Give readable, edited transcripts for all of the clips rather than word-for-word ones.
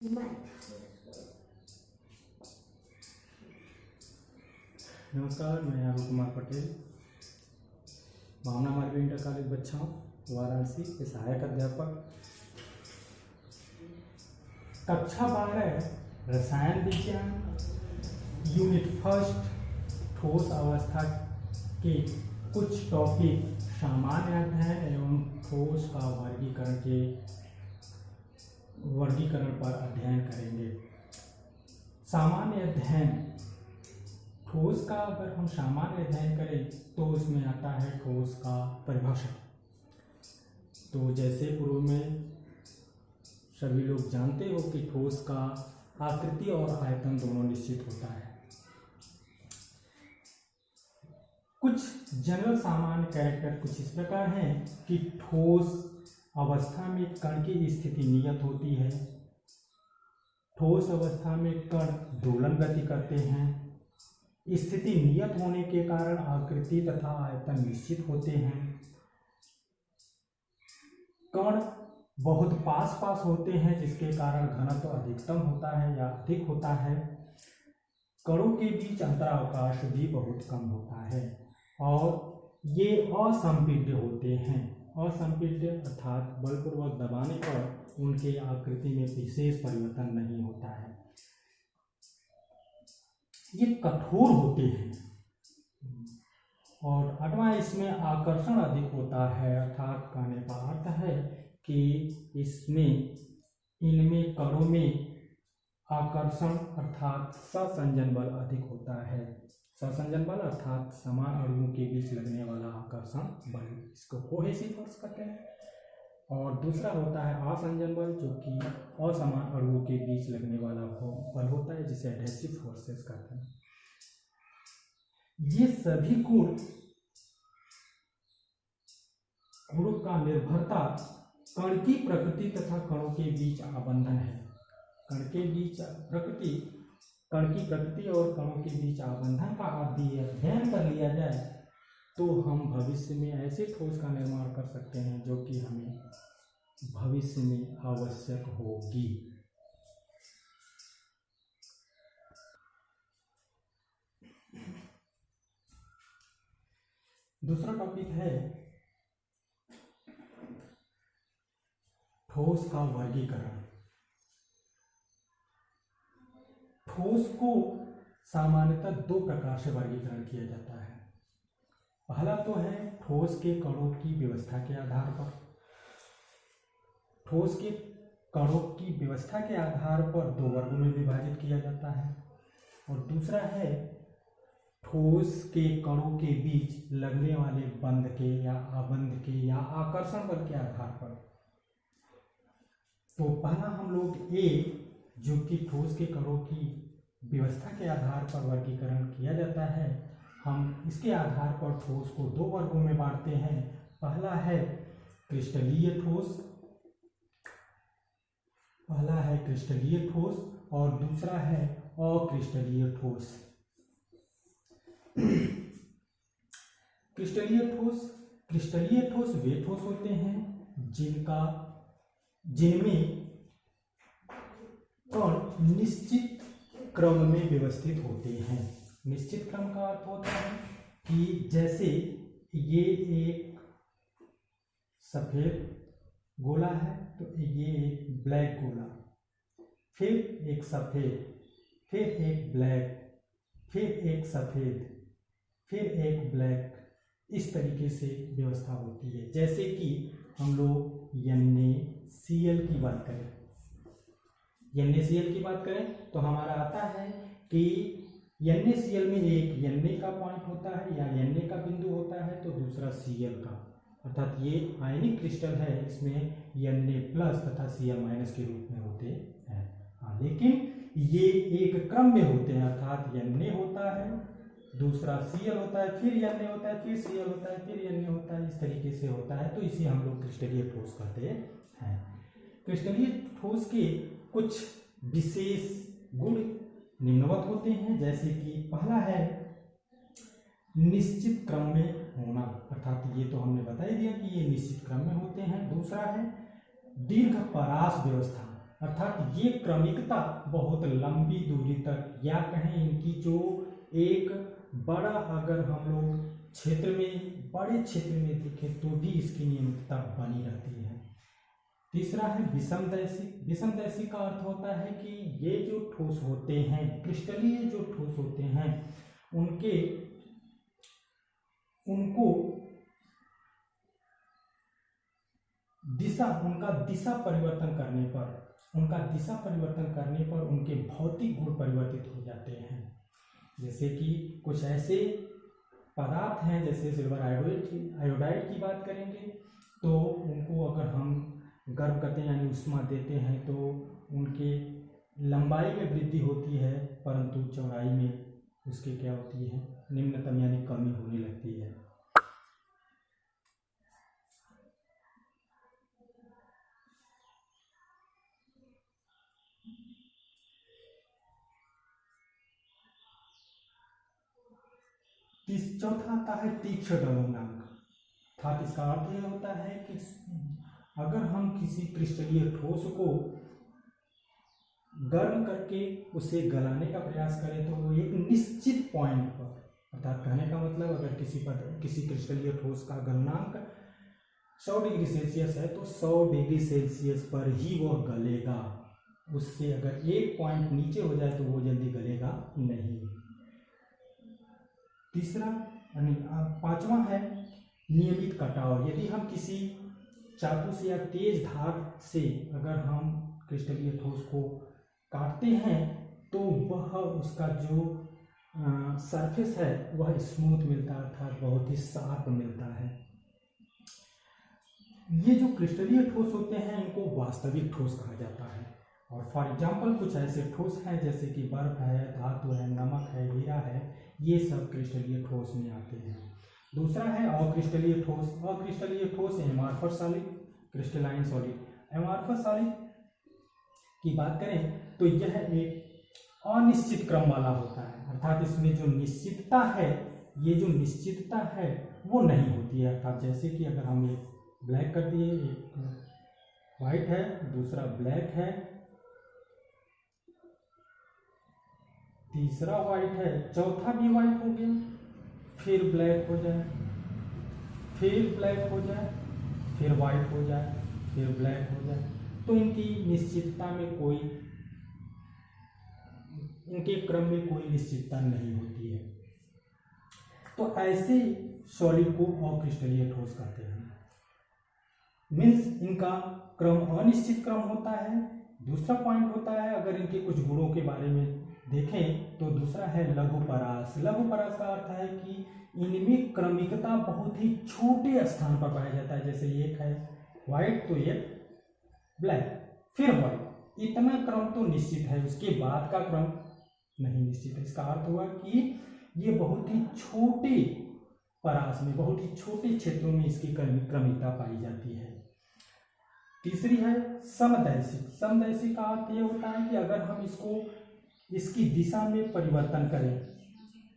नमस्कार, मैं अरुण कुमार पटेल, भावना Malviya inter college बच्चाओं Varanasi के सहायक अध्यापक। कक्षा 12 रसायन विज्ञान यूनिट फर्स्ट ठोस अवस्था के कुछ टॉपिक सामान्य अध्ययन एवं ठोस का वर्गीकरण पर अध्ययन करेंगे। सामान्य अध्ययन ठोस का अगर हम सामान्य अध्ययन करें तो उसमें आता है ठोस का परिभाषा। तो जैसे पूर्व में सभी लोग जानते हो कि ठोस का आकृति और आयतन दोनों निश्चित होता है। कुछ जनरल सामान्य कैरेक्टर कुछ इस प्रकार हैं कि ठोस अवस्था में कण की स्थिति नियत होती है, ठोस अवस्था में कण दोलन गति करते हैं, स्थिति नियत होने के कारण आकृति तथा आयतन निश्चित होते हैं, कण बहुत पास पास होते हैं जिसके कारण घनत्व अधिकतम होता है या अधिक होता है, कणों के बीच अंतरावकाश भी बहुत कम होता है और ये असंपीड्य होते हैं। असंपीड्य अर्थात बलपूर्वक दबाने पर उनके आकृति में विशेष परिवर्तन नहीं होता है। ये कठोर होते हैं और अथवा इसमें आकर्षण अधिक होता है, अर्थात कहने का अर्थ है कि इनमें कणों में आकर्षण अर्थात सहसंजन बल अधिक होता है। सहसंजन बल अर्थात समान अणुओं के बीच लगने वाला आकर्षण बल, इसको कोहेसिव फोर्स कहते हैं। और दूसरा होता है असंजन बल, जो कि असमान अणुओं के बीच लगने वाला बल होता है, जिसे एडहेसिव फोर्सेस कहते हैं। ये सभी गुणों का निर्भरता कण की प्रकृति तथा कणों के बीच आबंधन है। कण की प्रकृति और कणों के बीच आबंधन का अध्ययन कर लिया जाए तो हम भविष्य में ऐसे ठोस का निर्माण कर सकते हैं जो कि हमें भविष्य में आवश्यक होगी। दूसरा टॉपिक है ठोस का वर्गीकरण। ठोस को सामान्यतः दो प्रकार से वर्गीकरण किया जाता है। पहला तो है ठोस के कणों की व्यवस्था के आधार पर। ठोस के कणों की व्यवस्था के आधार पर दो वर्गों में विभाजित किया जाता है। और दूसरा है ठोस के कणों के बीच लगने वाले बंध के या आबंध के या आकर्षण बल के आधार पर। तो पहला हम लोग जो कि ठोस के कणों की व्यवस्था के आधार पर वर्गीकरण किया जाता है, हम इसके आधार पर ठोस को दो वर्गों में बांटते हैं। पहला है क्रिस्टलीय ठोस और दूसरा है अक्रिस्टलीय ठोस। क्रिस्टलीय ठोस वे ठोस होते हैं जिनमें कण निश्चित क्रम में व्यवस्थित होते हैं। निश्चित क्रम का अर्थ होता है कि जैसे ये एक सफेद गोला है तो ये एक ब्लैक गोला, फिर एक सफेद, फिर एक ब्लैक, फिर एक सफेद, फिर एक ब्लैक, इस तरीके से व्यवस्था होती है। जैसे कि हम लोग NaCl की बात करें तो हमारा आता है कि NaCl में एक Na का पॉइंट होता है या Na का बिंदु होता है तो दूसरा Cl का, अर्थात ये आयनिक क्रिस्टल है, इसमें Na+ तथा Cl- के रूप में होते हैं। हाँ, लेकिन ये एक क्रम में होते हैं, अर्थात Na होता है, दूसरा Cl होता है, फिर Na होता है, फिर Cl होता है, फिर Na होता है, इस तरीके से होता है। तो इसे हम लोग क्रिस्टलीय ठोस कहते हैं। क्रिस्टलीय ठोस के कुछ विशेष गुण निम्नवत होते हैं, जैसे कि पहला है निश्चित क्रम में होना, अर्थात ये तो हमने बता ही दिया कि ये निश्चित क्रम में होते हैं। दूसरा है दीर्घ परास व्यवस्था, अर्थात ये क्रमिकता बहुत लंबी दूरी तक, या कहें इनकी जो एक बड़ा, अगर हम लोग क्षेत्र में, बड़े क्षेत्र में देखें तो भी इसकी नियमितता बनी रहती है। तीसरा है विषमदैशिक। विषमदैशिक का अर्थ होता है कि ये जो ठोस होते हैं, क्रिस्टलीय जो ठोस होते हैं, उनका दिशा परिवर्तन करने पर उनके भौतिक गुण परिवर्तित हो जाते हैं। जैसे कि कुछ ऐसे पदार्थ हैं, जैसे सिल्वर आयोडाइड की बात करेंगे, तो उनको अगर हम गर्म करते हैं यानी उष्मा देते हैं तो उनके लंबाई में वृद्धि होती है, परंतु चौड़ाई में उसके क्या होती है, निम्नतम यानी कमी होने लगती है। चौथा आता है तीक्ष्ण द्रव्यमापक। अर्थात इसका अर्थ यह होता है कि अगर हम किसी क्रिस्टलीय ठोस को गर्म करके उसे गलाने का प्रयास करें तो वो एक निश्चित पॉइंट पर, अर्थात कहने का मतलब अगर किसी क्रिस्टलीय ठोस का गलनांक 100 डिग्री सेल्सियस है तो 100 डिग्री सेल्सियस पर ही वह गलेगा। उससे अगर एक पॉइंट नीचे हो जाए तो वो जल्दी गलेगा नहीं। पांचवा है नियमित कटाव। यदि हम किसी चाकू से या तेज धार से अगर हम क्रिस्टलीय ठोस को काटते हैं तो वह उसका जो सरफेस है वह स्मूथ मिलता है, अर्थात बहुत ही शार्प मिलता है। ये जो क्रिस्टलीय ठोस होते हैं इनको वास्तविक ठोस कहा जाता है। और फॉर एग्जाम्पल कुछ ऐसे ठोस हैं जैसे कि बर्फ है, धातु है, नमक है, हीरा है, ये सब क्रिस्टलीय ठोस में आते हैं। दूसरा है अक्रिस्टलीय ठोस। अक्रिस्टलीय ठोस amorphous solid, crystalline solid. Amorphous solid की बात करें तो यह एक अनिश्चित क्रम वाला होता है, अर्थात इसमें जो निश्चितता है, ये जो निश्चितता है वो नहीं होती है। अर्थात जैसे कि अगर हम एक ब्लैक कर दिए, एक वाइट है, दूसरा ब्लैक है, तीसरा वाइट है, चौथा भी वाइट हो गया, फिर ब्लैक हो जाए, फिर ब्लैक हो जाए, फिर वाइट हो जाए, फिर ब्लैक हो जाए, तो इनकी निश्चितता में कोई, इनके क्रम में कोई निश्चितता नहीं होती है। तो ऐसे सॉलिड को अक्रिस्टलीय ठोस कहते हैं। मीन्स इनका क्रम अनिश्चित क्रम होता है। दूसरा पॉइंट होता है, अगर इनके कुछ गुणों के बारे में देखें तो दूसरा है लघुपरास। लघुपरास का अर्थ है कि इनमें क्रमिकता बहुत ही छोटे स्थान पर पाया जाता है। जैसे एक है व्हाइट तो एक ब्लैक, फिर व्हाइट, इतना क्रम तो निश्चित है, उसके बाद का क्रम नहीं निश्चित है। इसका अर्थ हुआ कि ये बहुत ही छोटे परास में, बहुत ही छोटे क्षेत्रों में इसकी क्रमिकता पाई जाती है। तीसरी है समदैशिक। समदैशिक का अर्थ ये होता है कि अगर हम इसकी दिशा में परिवर्तन करें,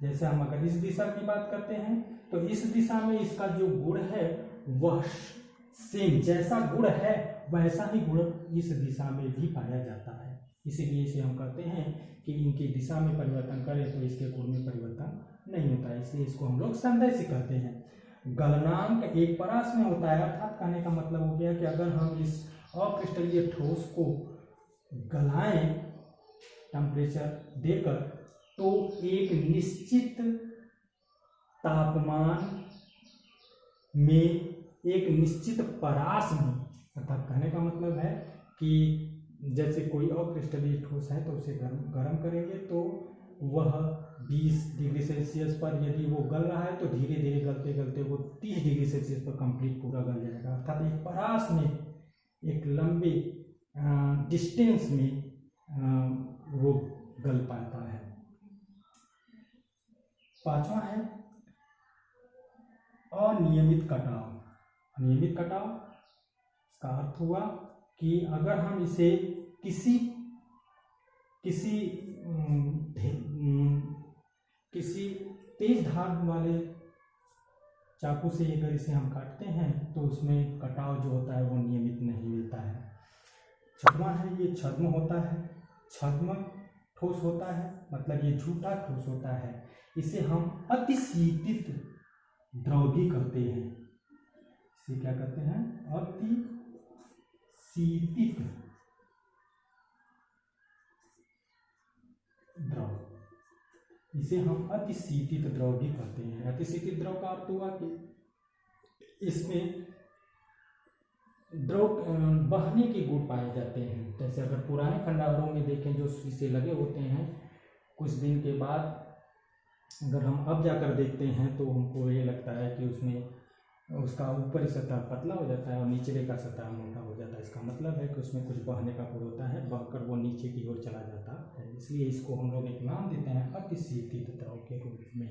जैसे हम अगर इस दिशा की बात करते हैं तो इस दिशा में इसका जो गुण है वह सेम, जैसा गुण है वैसा ही गुण इस दिशा में भी पाया जाता है। इसीलिए इसे हम कहते हैं कि इनकी दिशा में परिवर्तन करें तो इसके गुण में परिवर्तन नहीं होता है, इसलिए इसको हम लोग समदैशिक कहते हैं। गलनांक एक परास में होता है, अर्थात कहने का मतलब हो गया कि अगर हम इस अक्रिस्टलीय ठोस को गलाएं टेम्परेचर देकर तो एक निश्चित तापमान में, एक निश्चित परास में, अर्थात कहने का मतलब है कि जैसे कोई अक्रिस्टलीय ठोस है तो उसे गर्म करेंगे तो वह 20 डिग्री सेल्सियस पर यदि वो गल रहा है तो धीरे धीरे गलते गलते वो 30 डिग्री सेल्सियस पर कंप्लीट पूरा गल जाएगा। अर्थात एक परास में एक लंबे डिस्टेंस में वो गल पाता है। पांचवा है अनियमित कटाव। अनियमित कटाव इसका अर्थ हुआ कि अगर हम इसे किसी तेज धार वाले चाकू से अगर इसे हम काटते हैं तो उसमें कटाव जो होता है वो नियमित नहीं मिलता है। छठवां है ये छद्म होता है। छद्म ठोस होता है, मतलब ये झूठा ठोस होता है। इसे हम अतिशीतित द्रव भी कहते हैं। इसे क्या कहते हैं? अतिशीतित द्रव। इसे हम अतिशीतित द्रव भी कहते हैं। अतिशीतित द्रव का अर्थ हुआ कि इसमें द्रव बहने के गुण पाए जाते हैं। जैसे अगर पुराने खंडारों में देखें जो शीशे लगे होते हैं, कुछ दिन के बाद अगर हम अब जाकर देखते हैं तो हमको ये लगता है कि उसमें उसका ऊपरी सतह पतला हो जाता है और निचले का सतह मोटा हो जाता है। इसका मतलब है कि उसमें कुछ बहने का गुण होता है, बहकर वो नीचे की ओर चला जाता है। इसलिए इसको हम लोग एक नाम देते हैं अतिशीतित द्रव के रूप में।